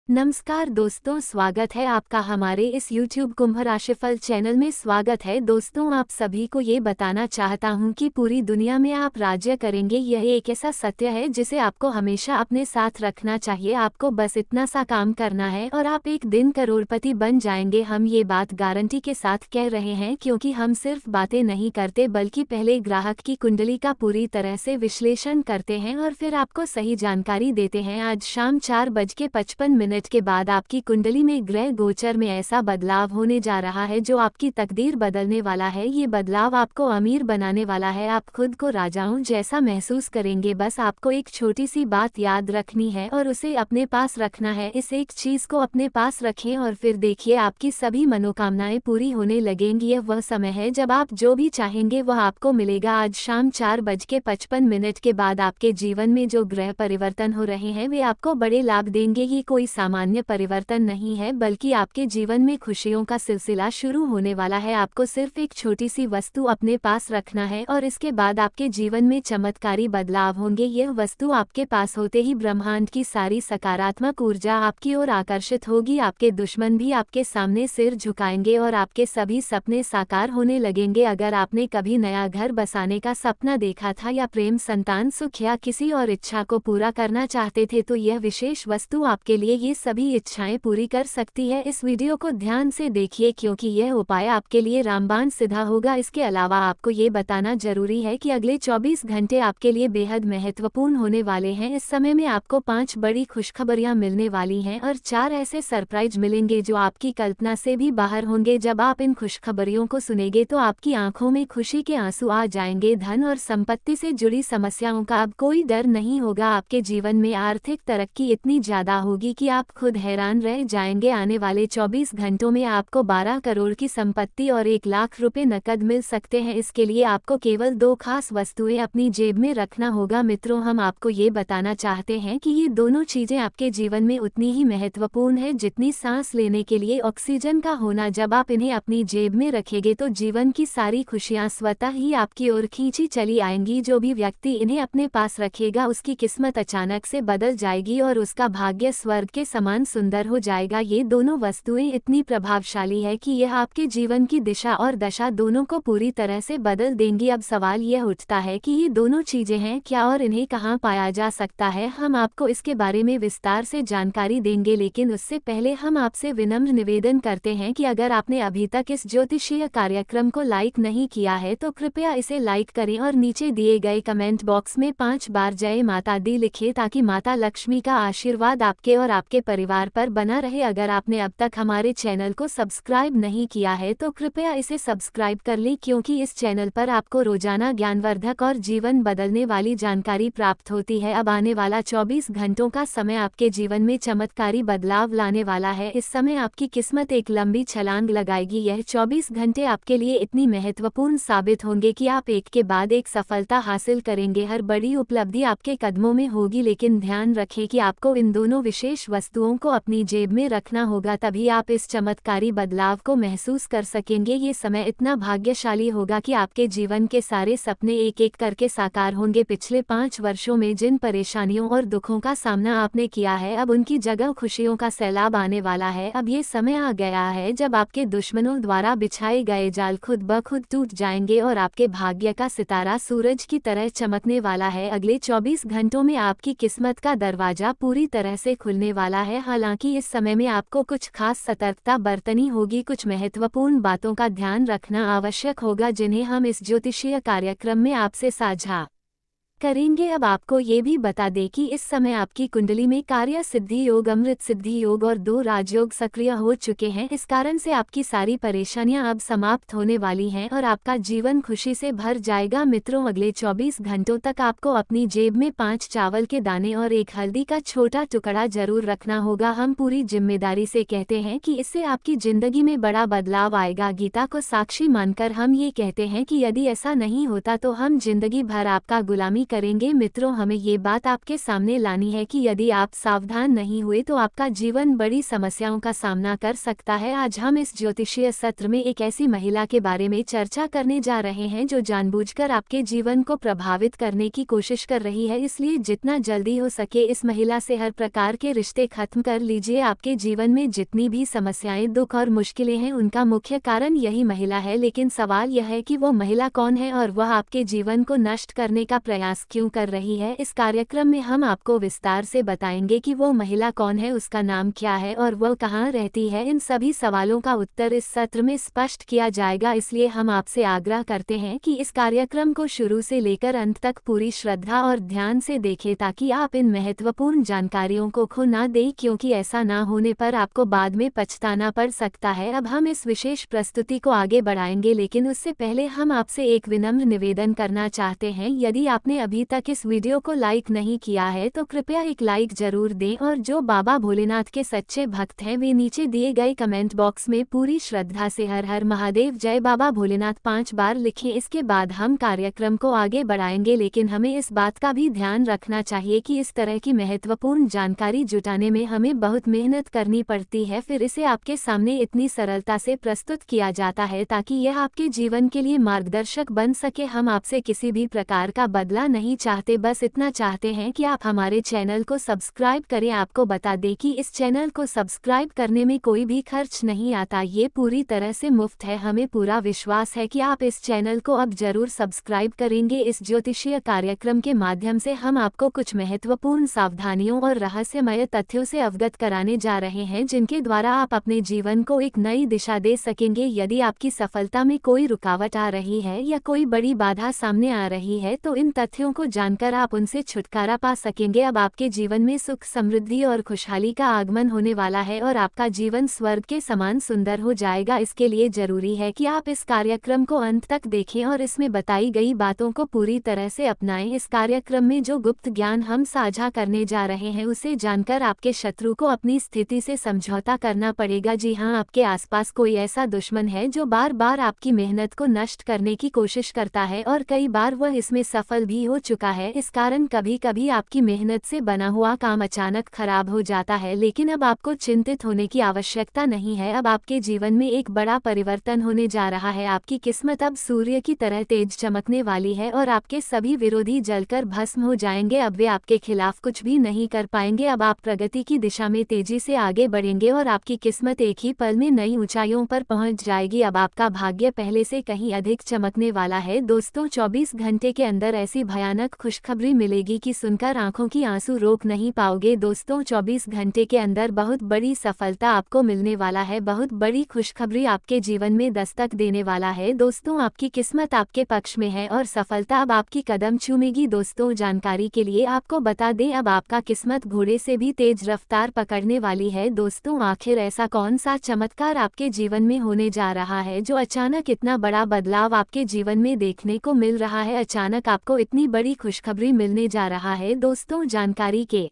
नमस्कार दोस्तों, स्वागत है आपका हमारे इस YouTube कुंभ राशिफल चैनल में। स्वागत है दोस्तों, आप सभी को ये बताना चाहता हूँ कि पूरी दुनिया में आप राज्य करेंगे, यह एक ऐसा सत्य है जिसे आपको हमेशा अपने साथ रखना चाहिए। आपको बस इतना सा काम करना है और आप एक दिन करोड़पति बन जाएंगे। हम ये बात गारंटी के साथ कह रहे हैं क्योंकि हम सिर्फ बातें नहीं करते बल्कि पहले ग्राहक की कुंडली का पूरी तरह से विश्लेषण करते हैं और फिर आपको सही जानकारी देते हैं। आज शाम 4:55 के बाद आपकी कुंडली में ग्रह गोचर में ऐसा बदलाव होने जा रहा है जो आपकी तकदीर बदलने वाला है। ये बदलाव आपको अमीर बनाने वाला है। आप खुद को राजाओं जैसा महसूस करेंगे। बस आपको एक छोटी सी बात याद रखनी है और उसे अपने पास रखना है। इस एक चीज को अपने पास रखें और फिर देखिए आपकी सभी मनोकामनाएं पूरी होने लगेंगी। यह वह समय है जब आप जो भी चाहेंगे वह आपको मिलेगा। आज शाम 4:55 के बाद आपके जीवन में जो ग्रह परिवर्तन हो रहे हैं वे आपको बड़े लाभ देंगे। ये कोई सामान्य परिवर्तन नहीं है बल्कि आपके जीवन में खुशियों का सिलसिला शुरू होने वाला है। आपको सिर्फ एक छोटी सी वस्तु अपने पास रखना है और इसके बाद आपके जीवन में चमत्कारी बदलाव होंगे। यह वस्तु आपके पास होते ही ब्रह्मांड की सारी सकारात्मक ऊर्जा आपकी ओर आकर्षित होगी। आपके दुश्मन भी आपके सामने सिर झुकाएंगे और आपके सभी सपने साकार होने लगेंगे। अगर आपने कभी नया घर बसाने का सपना देखा था या प्रेम, संतान सुख या किसी और इच्छा को पूरा करना चाहते थे तो यह विशेष वस्तु आपके लिए ये सभी इच्छाएं पूरी कर सकती है। इस वीडियो को ध्यान से देखिए क्योंकि यह उपाय आपके लिए रामबाण सिद्ध होगा। इसके अलावा आपको ये बताना जरूरी है कि अगले 24 घंटे आपके लिए बेहद महत्वपूर्ण होने वाले हैं। इस समय में आपको 5 बड़ी खुशखबरियां मिलने वाली हैं और 4 ऐसे सरप्राइज मिलेंगे जो आपकी कल्पना से भी बाहर होंगे। जब आप इन खुशखबरियों को सुनेंगे तो आपकी आंखों में खुशी के आंसू आ जाएंगे। धन और संपत्ति से जुड़ी समस्याओं का अब कोई डर नहीं होगा। आपके जीवन में आर्थिक तरक्की इतनी ज्यादा होगी कि आप खुद हैरान रह जाएंगे। आने वाले 24 घंटों में आपको 12 करोड़ की संपत्ति और 1 लाख रुपए नकद मिल सकते हैं। इसके लिए आपको केवल 2 खास वस्तुएं अपनी जेब में रखना होगा। मित्रों, हम आपको ये बताना चाहते हैं कि ये दोनों चीजें आपके जीवन में उतनी ही महत्वपूर्ण है जितनी सांस लेने के लिए ऑक्सीजन का होना। जब आप इन्हें अपनी जेब में रखेंगे तो जीवन की सारी खुशियां स्वतः ही आपकी ओर खींची चली आएंगी। जो भी व्यक्ति इन्हें अपने पास रखेगा उसकी किस्मत अचानक से बदल जाएगी और उसका भाग्य स्वर्ग के समान सुंदर हो जाएगा। ये दोनों वस्तुएं इतनी प्रभावशाली है कि यह आपके जीवन की दिशा और दशा दोनों को पूरी तरह से बदल देंगी। अब सवाल यह उठता है कि ये दोनों चीजें हैं क्या और इन्हें कहाँ पाया जा सकता है। हम आपको इसके बारे में विस्तार से जानकारी देंगे, लेकिन उससे पहले हम आपसे विनम्र निवेदन करते हैं कि अगर आपने अभी तक इस ज्योतिषीय कार्यक्रम को लाइक नहीं किया है तो कृपया इसे लाइक करें और नीचे दिए गए कमेंट बॉक्स में 5 बार जय माता दी लिखें ताकि माता लक्ष्मी का आशीर्वाद आपके और आपके परिवार पर बना रहे। अगर आपने अब तक हमारे चैनल को सब्सक्राइब नहीं किया है तो कृपया इसे सब्सक्राइब कर लें क्योंकि इस चैनल पर आपको रोजाना ज्ञानवर्धक और जीवन बदलने वाली जानकारी प्राप्त होती है। अब आने वाला 24 घंटों का समय आपके जीवन में चमत्कारी बदलाव लाने वाला है। इस समय आपकी किस्मत एक लंबी छलांग लगाएगी। यह 24 घंटे आपके लिए इतनी महत्वपूर्ण साबित होंगे कि आप एक के बाद एक सफलता हासिल करेंगे। हर बड़ी उपलब्धि आपके कदमों में होगी, लेकिन ध्यान रखें कि आपको इन दोनों विशेष वस्तुओं को अपनी जेब में रखना होगा, तभी आप इस चमत्कारी बदलाव को महसूस कर सकेंगे। ये समय इतना भाग्यशाली होगा कि आपके जीवन के सारे सपने एक एक करके साकार होंगे। पिछले 5 वर्षों में जिन परेशानियों और दुखों का सामना आपने किया है अब उनकी जगह खुशियों का सैलाब आने वाला है। अब ये समय आ गया है जब आपके दुश्मनों द्वारा बिछाए गए जाल खुद ब खुद टूट जाएंगे और आपके भाग्य का सितारा सूरज की तरह चमकने वाला है। अगले 24 घंटों में आपकी किस्मत का दरवाजा पूरी तरह से खुलने वाला है। हालांकि इस समय में आपको कुछ खास सतर्कता बरतनी होगी। कुछ महत्वपूर्ण बातों का ध्यान रखना आवश्यक होगा जिन्हें हम इस ज्योतिषीय कार्यक्रम में आपसे साझा करेंगे। अब आपको ये भी बता दें कि इस समय आपकी कुंडली में कार्य सिद्धि योग, अमृत सिद्धि योग और 2 राजयोग सक्रिय हो चुके हैं। इस कारण से आपकी सारी परेशानियां अब समाप्त होने वाली हैं और आपका जीवन खुशी से भर जाएगा। मित्रों, अगले 24 घंटों तक आपको अपनी जेब में 5 चावल के दाने और 1 हल्दी का छोटा टुकड़ा जरूर रखना होगा। हम पूरी जिम्मेदारी से कहते हैं कि इससे आपकी जिंदगी में बड़ा बदलाव आएगा। गीता को साक्षी मानकर हम ये कहते हैं कि यदि ऐसा नहीं होता तो हम जिंदगी भर आपका गुलामी करेंगे। मित्रों, हमें ये बात आपके सामने लानी है कि यदि आप सावधान नहीं हुए तो आपका जीवन बड़ी समस्याओं का सामना कर सकता है। आज हम इस ज्योतिषीय सत्र में एक ऐसी महिला के बारे में चर्चा करने जा रहे हैं जो जानबूझकर आपके जीवन को प्रभावित करने की कोशिश कर रही है। इसलिए जितना जल्दी हो सके इस महिला से हर प्रकार के रिश्ते खत्म कर लीजिए। आपके जीवन में जितनी भी समस्याएं, दुख और मुश्किलें हैं, उनका मुख्य कारण यही महिला है। लेकिन सवाल यह है कि वो महिला कौन है और वह आपके जीवन को नष्ट करने का प्रयास क्यों कर रही है। इस कार्यक्रम में हम आपको विस्तार से बताएंगे कि वो महिला कौन है, उसका नाम क्या है और वह कहाँ रहती है। इन सभी सवालों का उत्तर इस सत्र में स्पष्ट किया जाएगा। इसलिए हम आपसे आग्रह करते हैं कि इस कार्यक्रम को शुरू से लेकर अंत तक पूरी श्रद्धा और ध्यान से देखें ताकि आप इन महत्वपूर्ण जानकारियों को खो ना दें, क्योंकि ऐसा ना होने पर आपको बाद में पछताना पड़ सकता है। अब हम इस विशेष प्रस्तुति को आगे बढ़ाएंगे, लेकिन उससे पहले हम आपसे एक विनम्र निवेदन करना चाहते हैं। यदि आपने अभी तक इस वीडियो को लाइक नहीं किया है तो कृपया एक लाइक जरूर दें, और जो बाबा भोलेनाथ के सच्चे भक्त हैं वे नीचे दिए गए कमेंट बॉक्स में पूरी श्रद्धा से हर हर महादेव, जय बाबा भोलेनाथ 5 बार लिखें। इसके बाद हम कार्यक्रम को आगे बढ़ाएंगे, लेकिन हमें इस बात का भी ध्यान रखना चाहिए कि इस तरह की महत्वपूर्ण जानकारी जुटाने में हमें बहुत मेहनत करनी पड़ती है, फिर इसे आपके सामने इतनी सरलता से प्रस्तुत किया जाता है ताकि यह आपके जीवन के लिए मार्गदर्शक बन सके। हम आपसे किसी भी प्रकार का बदला नहीं चाहते, बस इतना चाहते हैं कि आप हमारे चैनल को सब्सक्राइब करें। आपको बता दें कि इस चैनल को सब्सक्राइब करने में कोई भी खर्च नहीं आता, ये पूरी तरह से मुफ्त है। हमें पूरा विश्वास है कि आप इस चैनल को अब जरूर सब्सक्राइब करेंगे। इस ज्योतिषीय कार्यक्रम के माध्यम से हम आपको कुछ महत्वपूर्ण सावधानियों और रहस्यमय तथ्यों से अवगत कराने जा रहे हैं, जिनके द्वारा आप अपने जीवन को एक नई दिशा दे सकेंगे। यदि आपकी सफलता में कोई रुकावट आ रही है या कोई बड़ी बाधा सामने आ रही है तो इन तथ्यों को जानकर आप उनसे छुटकारा पा सकेंगे। अब आपके जीवन में सुख, समृद्धि और खुशहाली का आगमन होने वाला है और आपका जीवन स्वर्ग के समान सुंदर हो जाएगा। इसके लिए जरूरी है कि आप इस कार्यक्रम को अंत तक देखें और इसमें बताई गई बातों को पूरी तरह से अपनाएं। इस कार्यक्रम में जो गुप्त ज्ञान हम साझा करने जा रहे हैं उसे जानकर आपके शत्रु को अपनी स्थिति से समझौता करना पड़ेगा। जी हाँ, आपके आसपास कोई ऐसा दुश्मन है जो बार बार आपकी मेहनत को नष्ट करने की कोशिश करता है और कई बार वह इसमें सफल भी हो चुका है। इस कारण कभी कभी आपकी मेहनत से बना हुआ काम अचानक खराब हो जाता है, लेकिन अब आपको चिंतित होने की आवश्यकता नहीं है। अब आपके जीवन में एक बड़ा परिवर्तन होने जा रहा है। आपकी किस्मत अब सूर्य की तरह तेज चमकने वाली है और आपके सभी विरोधी जलकर भस्म हो जाएंगे। अब वे आपके खिलाफ कुछ भी नहीं कर पाएंगे। अब आप प्रगति की दिशा में तेजी से आगे बढ़ेंगे और आपकी किस्मत एक ही पल में नई ऊंचाइयों पर पहुंच जाएगी। अब आपका भाग्य पहले से कहीं अधिक चमकने वाला है। दोस्तों, 24 घंटे के अंदर ऐसी भयानक खुशखबरी मिलेगी कि सुनकर आंखों की आंसू रोक नहीं पाओगे। दोस्तों, 24 घंटे के अंदर बहुत बड़ी सफलता आपको मिलने वाला है। बहुत बड़ी खुशखबरी आपके जीवन में दस्तक देने वाला है। दोस्तों, आपकी किस्मत आपके पक्ष में है और सफलता अब आपकी कदम चूमेगी। दोस्तों, जानकारी के लिए आपको बता दें, अब आपका किस्मत घोड़े से भी तेज रफ्तार पकड़ने वाली है। दोस्तों, आखिर ऐसा कौन सा चमत्कार आपके जीवन में होने जा रहा है जो अचानक इतना बड़ा बदलाव आपके जीवन में देखने को मिल रहा है? अचानक आपको इतनी बड़ी खुशखबरी मिलने जा रहा है। दोस्तों, जानकारी के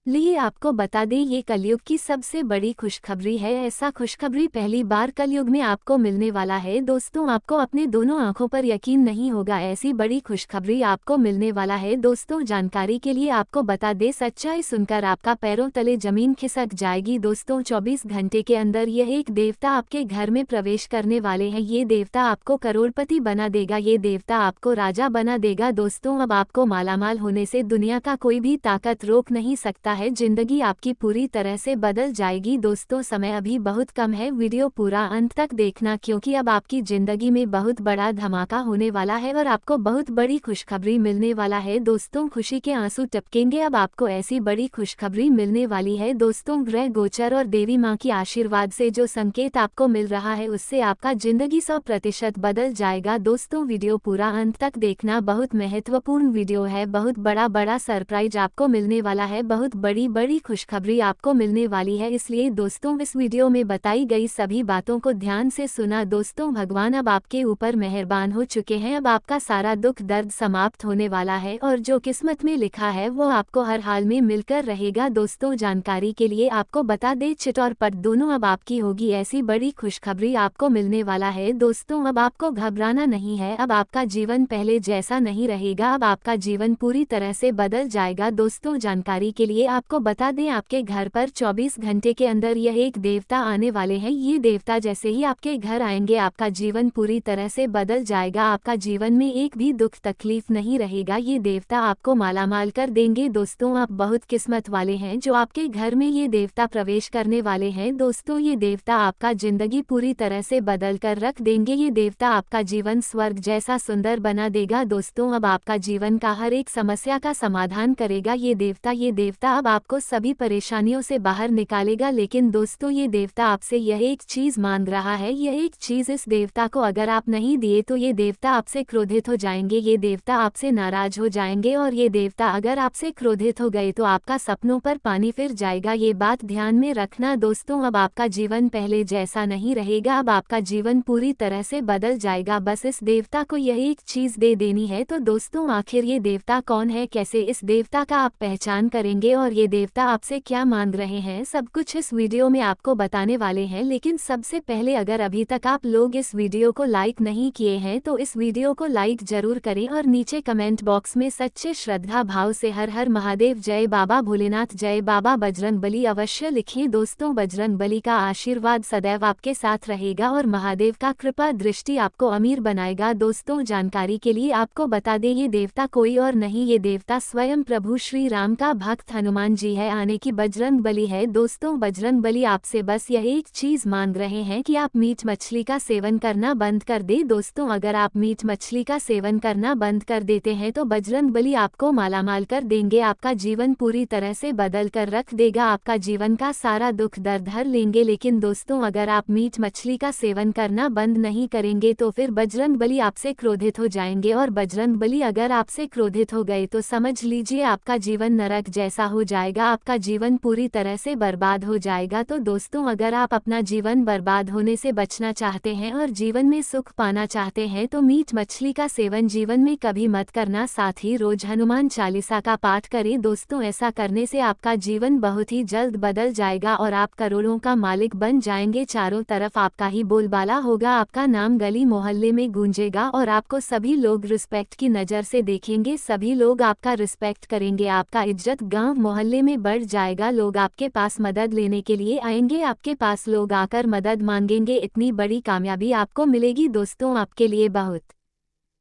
लिए आपको बता दें, ये कलयुग की सबसे बड़ी खुशखबरी है। ऐसा खुशखबरी पहली बार कलयुग में आपको मिलने वाला है। दोस्तों, आपको अपने दोनों आंखों पर यकीन नहीं होगा, ऐसी बड़ी खुशखबरी आपको मिलने वाला है। दोस्तों, जानकारी के लिए आपको बता दें, सच्चाई सुनकर आपका पैरों तले जमीन खिसक जाएगी। दोस्तों, 24 घंटे के अंदर यह एक देवता आपके घर में प्रवेश करने वाले हैं। ये देवता आपको करोड़पति बना देगा, ये देवता आपको राजा बना देगा। दोस्तों, अब आपको मालामाल होने से दुनिया का कोई भी ताकत रोक नहीं सकता है। जिंदगी आपकी पूरी तरह से बदल जाएगी। दोस्तों, समय अभी बहुत कम है, वीडियो पूरा अंत तक देखना, क्योंकि अब आपकी जिंदगी में बहुत बड़ा धमाका होने वाला है और आपको बहुत बड़ी खुशखबरी मिलने वाला है। दोस्तों, खुशी के आंसू टपकेंगे। अब आपको ऐसी बड़ी खुशखबरी मिलने वाली है। दोस्तों, ग्रह गोचर और देवी माँ की आशीर्वाद से जो संकेत आपको मिल रहा है उससे आपका जिंदगी 100% बदल जाएगा। दोस्तों, वीडियो पूरा अंत तक देखना, बहुत महत्वपूर्ण वीडियो है। बहुत बड़ा सरप्राइज आपको मिलने वाला है। बहुत बड़ी बड़ी खुशखबरी आपको मिलने वाली है। इसलिए दोस्तों इस वीडियो में बताई गई सभी बातों को ध्यान से सुना। दोस्तों भगवान अब आपके ऊपर मेहरबान हो चुके हैं। अब आपका सारा दुख दर्द समाप्त होने वाला है और जो किस्मत में लिखा है वो आपको हर हाल में मिलकर रहेगा। दोस्तों जानकारी के लिए आपको बता दें चिट और पट दोनों अब आपकी होगी। ऐसी बड़ी खुशखबरी आपको मिलने वाला है। दोस्तों अब आपको घबराना नहीं है। अब आपका जीवन पहले जैसा नहीं रहेगा। अब आपका जीवन पूरी तरह से बदल जाएगा। दोस्तों जानकारी के लिए आपको बता दें आपके घर पर 24 घंटे के अंदर यह एक देवता आने वाले हैं। ये देवता जैसे ही आपके घर आएंगे आपका जीवन पूरी तरह से बदल जाएगा। आपका जीवन में एक भी दुख तकलीफ नहीं रहेगा। ये देवता आपको मालामाल कर देंगे। दोस्तों आप बहुत किस्मत वाले हैं जो आपके घर में ये देवता प्रवेश करने वाले हैं। दोस्तों ये देवता आपका जिंदगी पूरी तरह से बदल कर रख देंगे। ये देवता आपका जीवन स्वर्ग जैसा सुंदर बना देगा। दोस्तों अब आपका जीवन का हर एक समस्या का समाधान करेगा ये देवता अब आपको सभी परेशानियों से बाहर निकालेगा। लेकिन दोस्तों ये देवता आपसे यह एक चीज मांग रहा है। यह एक चीज इस देवता को अगर आप नहीं दिए तो ये देवता आपसे क्रोधित हो जाएंगे। ये देवता आपसे नाराज हो जाएंगे और ये देवता अगर आपसे क्रोधित हो गए तो आपका सपनों पर पानी फिर जाएगा। ये बात ध्यान में रखना। दोस्तों अब आपका जीवन पहले जैसा नहीं रहेगा। अब आपका जीवन पूरी तरह से बदल जाएगा। बस इस देवता को यह एक चीज दे देनी है। तो दोस्तों आखिर ये देवता कौन है, कैसे इस देवता का आप पहचान करेंगे और ये देवता आपसे क्या मांग रहे हैं, सब कुछ इस वीडियो में आपको बताने वाले हैं। लेकिन सबसे पहले अगर अभी तक आप लोग इस वीडियो को लाइक नहीं किए हैं तो इस वीडियो को लाइक जरूर करें और नीचे कमेंट बॉक्स में सच्चे श्रद्धा भाव से हर हर महादेव, जय बाबा भोलेनाथ, जय बाबा बजरंगबली अवश्य लिखिए। दोस्तों बजरंगबली का आशीर्वाद सदैव आपके साथ रहेगा और महादेव का कृपा दृष्टि आपको अमीर बनाएगा। दोस्तों जानकारी के लिए आपको बता दें ये देवता कोई और नहीं, ये देवता स्वयं प्रभु श्री राम का भक्त हनुमान जी है, आने की बजरंगबली है। दोस्तों बजरंगबली आपसे बस यह एक चीज मांग रहे हैं कि आप मीट मछली का सेवन करना बंद कर दे। दोस्तों अगर आप मीट मछली का सेवन करना बंद कर देते हैं तो बजरंगबली आपको मालामाल कर देंगे। आपका जीवन पूरी तरह से बदल कर रख देगा। आपका जीवन का सारा दुख दर्द हर लेंगे। लेकिन दोस्तों अगर आप मीट मछली का सेवन करना बंद नहीं करेंगे तो फिर बजरंगबली आपसे क्रोधित हो जाएंगे और बजरंगबली अगर आपसे क्रोधित हो गए तो समझ लीजिए आपका जीवन नरक जैसा हो जाएगा। आपका जीवन पूरी तरह से बर्बाद हो जाएगा। तो दोस्तों अगर आप अपना जीवन बर्बाद होने से बचना चाहते हैं और जीवन में सुख पाना चाहते हैं तो मीट मछली का सेवन जीवन में कभी मत करना। साथ ही रोज हनुमान चालीसा का पाठ करें। दोस्तों ऐसा करने से आपका जीवन बहुत ही जल्द बदल जाएगा और आप करोड़ों का मालिक बन जाएंगे। चारों तरफ आपका ही बोलबाला होगा, आपका नाम गली मोहल्ले में गूंजेगा और आपको सभी लोग रिस्पेक्ट की नज़र से देखेंगे। सभी लोग आपका रिस्पेक्ट करेंगे, आपका इज्जत गांव मोहल्ले में बढ़ जाएगा। लोग आपके पास मदद लेने के लिए आएंगे, आपके पास लोग आकर मदद मांगेंगे। इतनी बड़ी कामयाबी आपको मिलेगी। दोस्तों आपके लिए बहुत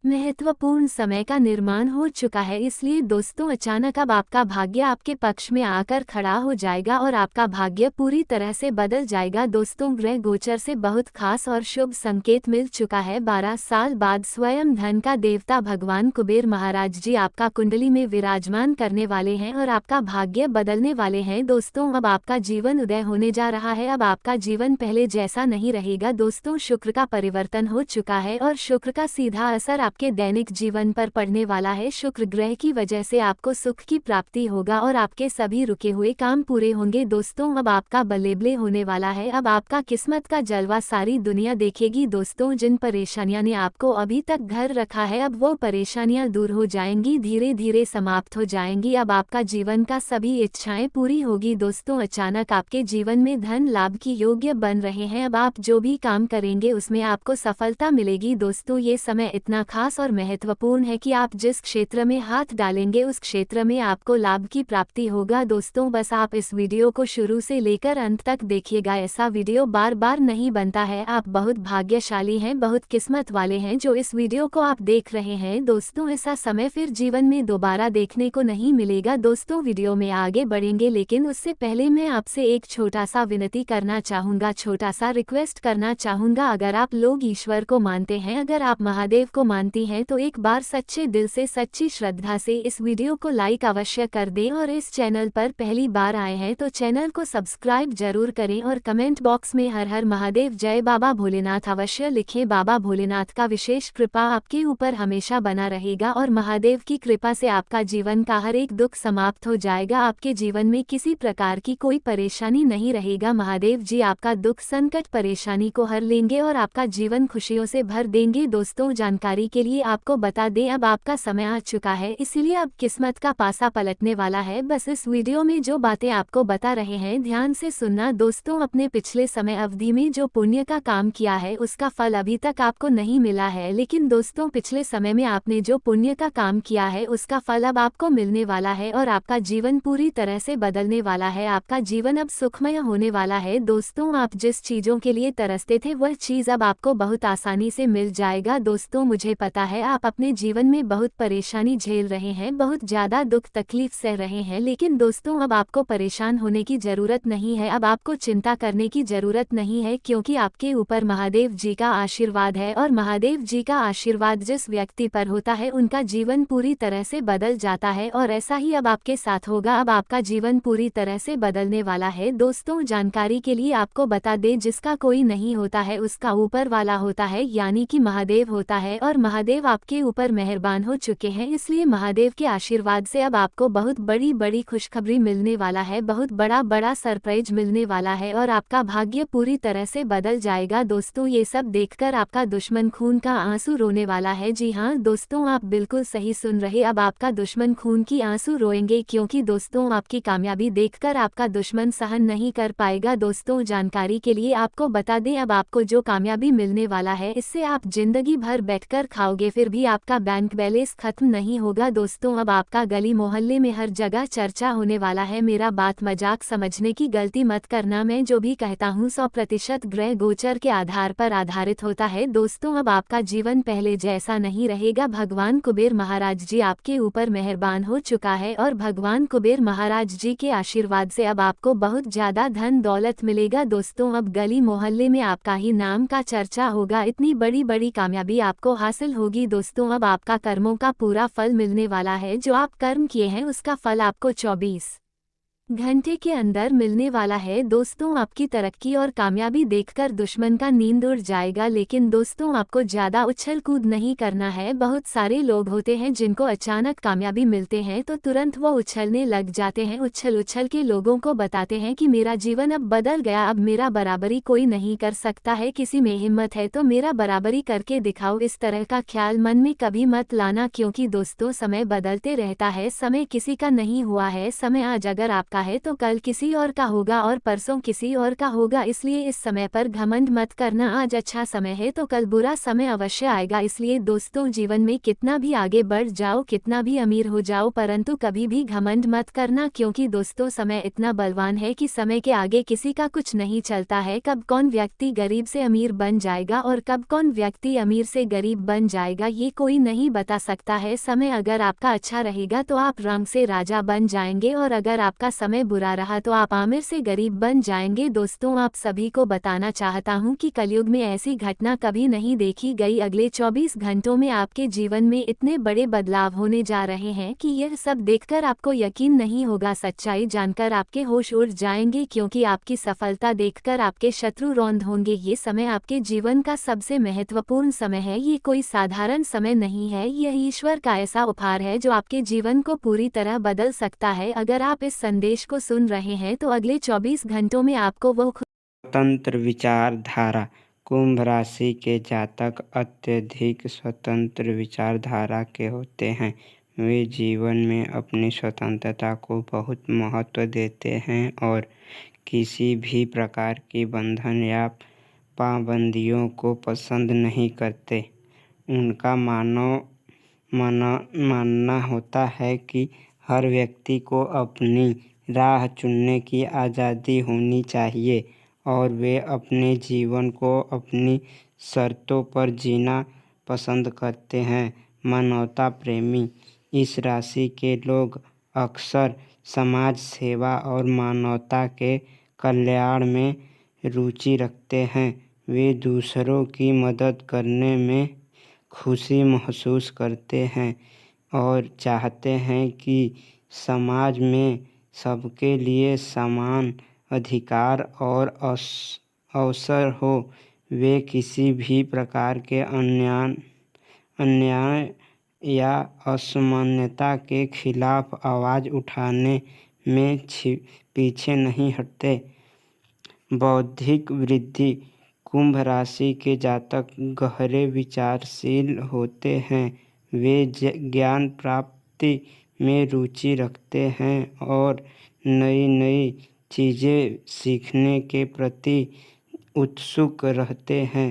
महत्वपूर्ण समय का निर्माण हो चुका है। इसलिए दोस्तों अचानक अब आपका भाग्य आपके पक्ष में आकर खड़ा हो जाएगा और आपका भाग्य पूरी तरह से बदल जाएगा। दोस्तों ग्रह गोचर से बहुत खास और शुभ संकेत मिल चुका है। 12 साल बाद स्वयं धन का देवता भगवान कुबेर महाराज जी आपका कुंडली में विराजमान करने वाले हैं और आपका भाग्य बदलने वाले हैं। दोस्तों अब आपका जीवन उदय होने जा रहा है। अब आपका जीवन पहले जैसा नहीं रहेगा। दोस्तों शुक्र का परिवर्तन हो चुका है और शुक्र का सीधा असर आपके दैनिक जीवन पर पड़ने वाला है। शुक्र ग्रह की वजह से आपको सुख की प्राप्ति होगा और आपके सभी रुके हुए काम पूरे होंगे। दोस्तों अब आपका बल्लेबले होने वाला है। अब आपका किस्मत का जलवा सारी दुनिया देखेगी। दोस्तों जिन परेशानियां ने आपको अभी तक घर रखा है अब वो परेशानियां दूर हो जाएंगी, धीरे धीरे समाप्त हो जाएंगी। अब आपका जीवन का सभी इच्छाएं पूरी होगी। दोस्तों अचानक आपके जीवन में धन लाभ की योग्य बन रहे हैं। अब आप जो भी काम करेंगे उसमें आपको सफलता मिलेगी। दोस्तों ये समय इतना खास और महत्वपूर्ण है कि आप जिस क्षेत्र में हाथ डालेंगे उस क्षेत्र में आपको लाभ की प्राप्ति होगा। दोस्तों बस आप इस वीडियो को शुरू से लेकर अंत तक देखिएगा। ऐसा वीडियो बार बार नहीं बनता है। आप बहुत भाग्यशाली हैं, बहुत किस्मत वाले हैं जो इस वीडियो को आप देख रहे हैं। दोस्तों ऐसा समय फिर जीवन में दोबारा देखने को नहीं मिलेगा। दोस्तों वीडियो में आगे बढ़ेंगे लेकिन उससे पहले मैं आपसे एक छोटा सा विनती करना चाहूँगा, छोटा सा रिक्वेस्ट करना चाहूँगा। अगर आप लोग ईश्वर को मानते हैं, अगर आप महादेव को मानते बनती हैं तो एक बार सच्चे दिल से सच्ची श्रद्धा से इस वीडियो को लाइक अवश्य कर दें और इस चैनल पर पहली बार आए हैं तो चैनल को सब्सक्राइब जरूर करें और कमेंट बॉक्स में हर हर महादेव जय बाबा भोलेनाथ अवश्य लिखें। बाबा भोलेनाथ का विशेष कृपा आपके ऊपर हमेशा बना रहेगा और महादेव की कृपा से आपका जीवन का हर एक दुख समाप्त हो जाएगा। आपके जीवन में किसी प्रकार की कोई परेशानी नहीं रहेगा। महादेव जी आपका दुख संकट परेशानी को हर लेंगे और आपका जीवन खुशियों से भर देंगे। दोस्तों जानकारी के लिए आपको बता दें अब आपका समय आ चुका है, इसलिए अब किस्मत का पासा पलटने वाला है। बस इस वीडियो में जो बातें आपको बता रहे हैं ध्यान से सुनना। दोस्तों अपने पिछले समय अवधि में जो पुण्य का काम किया है उसका फल अभी तक आपको नहीं मिला है, लेकिन दोस्तों पिछले समय में आपने जो पुण्य का काम किया है उसका फल अब आपको मिलने वाला है और आपका जीवन पूरी तरह से बदलने वाला है। आपका जीवन अब सुखमय होने वाला है। दोस्तों आप जिस चीजों के लिए तरसते थे वह चीज अब आपको बहुत आसानी से मिल जाएगा। दोस्तों मुझे पता है आप अपने जीवन में बहुत परेशानी झेल रहे हैं, बहुत ज्यादा दुख तकलीफ सह रहे हैं, लेकिन दोस्तों अब आपको परेशान होने की जरूरत नहीं है, अब आपको चिंता करने की जरूरत नहीं है, क्योंकि आपके ऊपर महादेव जी का आशीर्वाद है और महादेव जी का आशीर्वाद जिस व्यक्ति पर होता है उनका जीवन पूरी तरह से बदल जाता है और ऐसा ही अब आपके साथ होगा। अब आपका जीवन पूरी तरह से बदलने वाला है। दोस्तों जानकारी के लिए आपको बता दें जिसका कोई नहीं होता है उसका ऊपर वाला होता है, यानी कि महादेव होता है और महादेव आपके ऊपर मेहरबान हो चुके हैं, इसलिए महादेव के आशीर्वाद से अब आपको बहुत बड़ी बड़ी खुशखबरी मिलने वाला है, बहुत बड़ा बड़ा सरप्राइज मिलने वाला है और आपका भाग्य पूरी तरह से बदल जाएगा। दोस्तों ये सब देखकर आपका दुश्मन खून का आंसू रोने वाला है। जी हाँ दोस्तों आप बिल्कुल सही सुन रहे, अब आपका दुश्मन खून की आंसू रोएंगे, क्योंकि दोस्तों आपकी कामयाबी देखकर आपका दुश्मन सहन नहीं कर पाएगा। दोस्तों जानकारी के लिए आपको बता दें अब आपको जो कामयाबी मिलने वाला है इससे आप जिंदगी भर बैठकर खाओगे फिर भी आपका बैंक बैलेंस खत्म नहीं होगा। दोस्तों अब आपका गली मोहल्ले में हर जगह चर्चा होने वाला है। मेरा बात मजाक समझने की गलती मत करना, मैं जो भी कहता हूँ 100% ग्रह गोचर के आधार पर आधारित होता है। दोस्तों अब आपका जीवन पहले जैसा नहीं रहेगा। भगवान कुबेर महाराज जी आपके ऊपर मेहरबान हो चुका है और भगवान कुबेर महाराज जी के आशीर्वाद से अब आपको बहुत ज्यादा धन दौलत मिलेगा। दोस्तों अब गली मोहल्ले में आपका ही नाम का चर्चा होगा, इतनी बड़ी बड़ी कामयाबी आपको हासिल होगी। दोस्तों अब आपका कर्मों का पूरा फल मिलने वाला है, जो आप कर्म किए हैं उसका फल आपको 24 घंटे के अंदर मिलने वाला है। दोस्तों आपकी तरक्की और कामयाबी देखकर दुश्मन का नींद उड़ जाएगा, लेकिन दोस्तों आपको ज्यादा उछल कूद नहीं करना है। बहुत सारे लोग होते हैं जिनको अचानक कामयाबी मिलते हैं तो तुरंत वो उछलने लग जाते हैं, उछल उछल के लोगों को बताते हैं कि मेरा जीवन अब बदल गया, अब मेरा बराबरी कोई नहीं कर सकता है, किसी में हिम्मत है तो मेरा बराबरी करके दिखाओ। इस तरह का ख्याल मन में कभी मत लाना, क्योंकि दोस्तों समय बदलते रहता है, समय किसी का नहीं हुआ है। समय आज अगर आपका है तो कल किसी और का होगा और परसों किसी और का होगा, इसलिए इस समय पर घमंड मत करना। आज अच्छा समय है तो कल बुरा समय अवश्य आएगा। इसलिए दोस्तों जीवन में कितना भी आगे बढ़ जाओ, कितना भी अमीर हो जाओ, परंतु कभी भी घमंड मत करना, क्योंकि दोस्तों समय इतना बलवान है कि समय के आगे किसी का कुछ नहीं चलता है। कब कौन व्यक्ति गरीब से अमीर बन जाएगा और कब कौन व्यक्ति अमीर से गरीब बन जाएगा ये कोई नहीं बता सकता है। समय अगर आपका अच्छा रहेगा तो आप रंग से राजा बन जाएंगे और अगर आपका समय बुरा रहा तो आप आमिर से गरीब बन जाएंगे। दोस्तों आप सभी को बताना चाहता हूं कि कलयुग में ऐसी घटना कभी नहीं देखी गई। अगले 24 घंटों में आपके जीवन में इतने बड़े बदलाव होने जा रहे हैं कि यह सब देखकर आपको यकीन नहीं होगा। सच्चाई जानकर आपके होश उड़ जाएंगे, क्योंकि आपकी सफलता देखकर आपके शत्रु रौंद होंगे। ये समय आपके जीवन का सबसे महत्वपूर्ण समय है, ये कोई साधारण समय नहीं है, यह ईश्वर का ऐसा उपहार है जो आपके जीवन को पूरी तरह बदल सकता है। अगर आप इस संदेश को सुन रहे हैं तो अगले 24 घंटों में आपको वो स्वतंत्र विचारधारा। कुंभ राशि के जातक अत्यधिक स्वतंत्र विचारधारा के होते हैं। वे जीवन में अपनी स्वतंत्रता को बहुत महत्व देते हैं और किसी भी प्रकार की बंधन या पाबंदियों को पसंद नहीं करते। उनका मानना होता है कि हर व्यक्ति को अपनी राह चुनने की आज़ादी होनी चाहिए और वे अपने जीवन को अपनी शर्तों पर जीना पसंद करते हैं। मानवता प्रेमी। इस राशि के लोग अक्सर समाज सेवा और मानवता के कल्याण में रुचि रखते हैं। वे दूसरों की मदद करने में खुशी महसूस करते हैं और चाहते हैं कि समाज में सबके लिए समान अधिकार और अवसर हो। वे किसी भी प्रकार के अन्याय या असमानता के खिलाफ आवाज़ उठाने में पीछे नहीं हटते। बौद्धिक वृद्धि। कुंभ राशि के जातक गहरे विचारशील होते हैं। वे ज्ञान प्राप्ति में रुचि रखते हैं और नई नई चीज़ें सीखने के प्रति उत्सुक रहते हैं।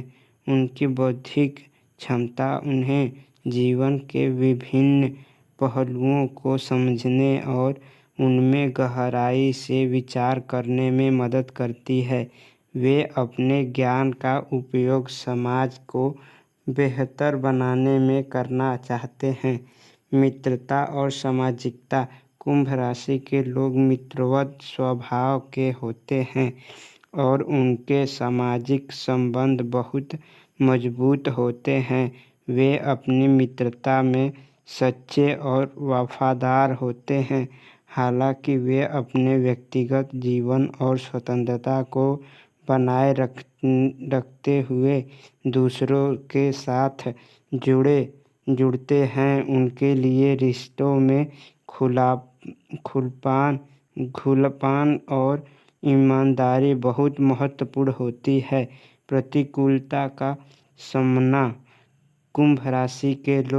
उनकी बौद्धिक क्षमता उन्हें जीवन के विभिन्न पहलुओं को समझने और उनमें गहराई से विचार करने में मदद करती है। वे अपने ज्ञान का उपयोग समाज को बेहतर बनाने में करना चाहते हैं। मित्रता और सामाजिकता। कुंभ राशि के लोग मित्रवत स्वभाव के होते हैं और उनके सामाजिक संबंध बहुत मजबूत होते हैं। वे अपनी मित्रता में सच्चे और वफादार होते हैं। हालांकि वे अपने व्यक्तिगत जीवन और स्वतंत्रता को बनाए रखते हुए दूसरों के साथ जुड़ते हैं। उनके लिए रिश्तों में खुलापन और ईमानदारी बहुत महत्वपूर्ण होती है। प्रतिकूलता का सामना। कुंभ राशि के लोग